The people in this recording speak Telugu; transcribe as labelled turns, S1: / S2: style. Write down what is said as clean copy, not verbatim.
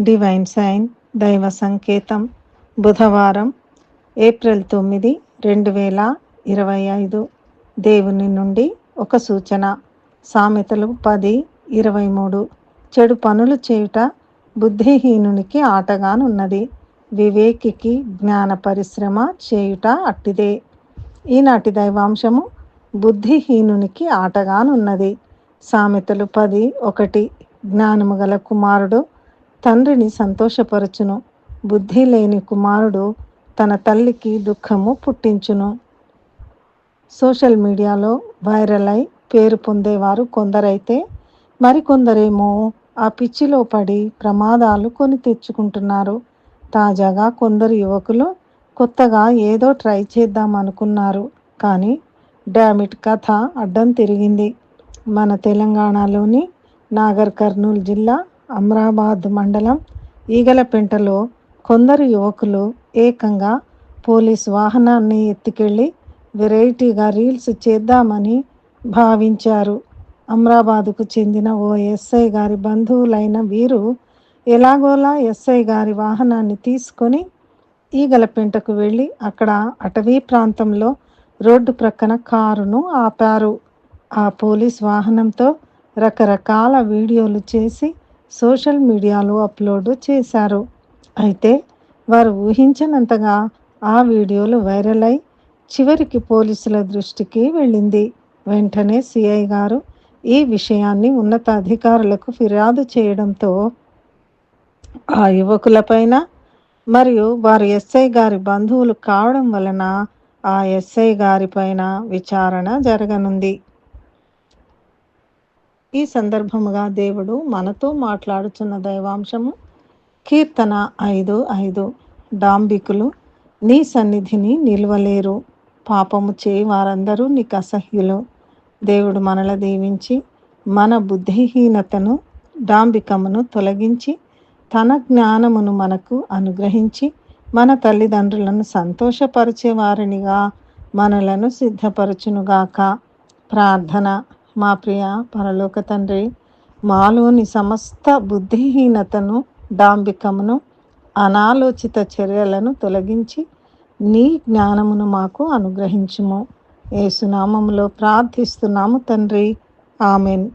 S1: డివైన్ సైన్ దైవ సంకేతం బుధవారం ఏప్రిల్ 9, 2025. దేవుని నుండి ఒక సూచన. సామెతలు 10:23. చెడు పనులు చేయుట బుద్ధిహీనునికి ఆటగానున్నది, వివేకికి జ్ఞాన పరిశ్రమ చేయుట అట్టిదే. ఈనాటి దైవాంశము బుద్ధిహీనునికి ఆటగానున్నది. సామెతలు 10:1. జ్ఞానము గల కుమారుడు తండ్రిని సంతోషపరచును, బుద్ధి లేని కుమారుడు తన తల్లికి దుఃఖము పుట్టించును. సోషల్ మీడియాలో వైరల్ అయి పేరు పొందేవారు కొందరైతే, మరికొందరేమో ఆ పిచ్చిలో పడి ప్రమాదాలు కొని తెచ్చుకుంటున్నారు. తాజాగా కొందరు యువకులు కొత్తగా ఏదో ట్రై చేద్దాం అనుకున్నారు, కానీ డామిట్ కథ అడ్డం తిరిగింది. మన తెలంగాణలోని నాగర్ కర్నూల్ జిల్లా అమ్రాబాద్ మండలం ఈగలపెంటలో కొందరు యువకులు ఏకంగా పోలీస్ వాహనాన్ని ఎత్తుకెళ్ళి వెరైటీగా రీల్స్ చేద్దామని భావించారు. అమ్రాబాద్కు చెందిన ఓ ఎస్ఐ గారి బంధువులైన వీరు ఎలాగోలా ఎస్ఐ గారి వాహనాన్ని తీసుకొని ఈగలపెంటకు వెళ్ళి అక్కడ అటవీ ప్రాంతంలో రోడ్డు ప్రక్కన కారును ఆపారు. ఆ పోలీస్ వాహనంతో రకరకాల వీడియోలు చేసి సోషల్ మీడియాలో అప్లోడ్ చేశారు. అయితే వారు ఊహించనంతగా ఆ వీడియోలు వైరల్ అయి చివరికి పోలీసుల దృష్టికి వెళ్ళింది. వెంటనే సిఐ గారు ఈ విషయాన్ని ఉన్నత అధికారులకు ఫిర్యాదు చేయడంతో ఆ యువకులపైన మరియు వారు ఎస్ఐ గారి బంధువులు కావడం వలన ఆ ఎస్ఐ గారి పైన విచారణ జరగనుంది. ఈ సందర్భముగా దేవుడు మనతో మాట్లాడుచున్న దైవాంశము కీర్తన 5:5. డాంబికులు నీ సన్నిధిని నిలవలేరు, పాపము చేయి వారందరూ నీకు అసహ్యులు. దేవుడు మనల దీవించి మన బుద్ధిహీనతను డాంబికమును తొలగించి తన జ్ఞానమును మనకు అనుగ్రహించి మన తల్లిదండ్రులను సంతోషపరిచే వారినిగా మనలను సిద్ధపరచునుగాక. ప్రార్థన. మా ప్రియ పరలోక తండ్రి, మాలోని సమస్త బుద్ధిహీనతను, డాంబికమును, అనాలోచిత చర్యలను తొలగించి నీ జ్ఞానమును మాకు అనుగ్రహించుము. యేసు నామములో ప్రార్థిస్తున్నాము తండ్రి, ఆమెన్.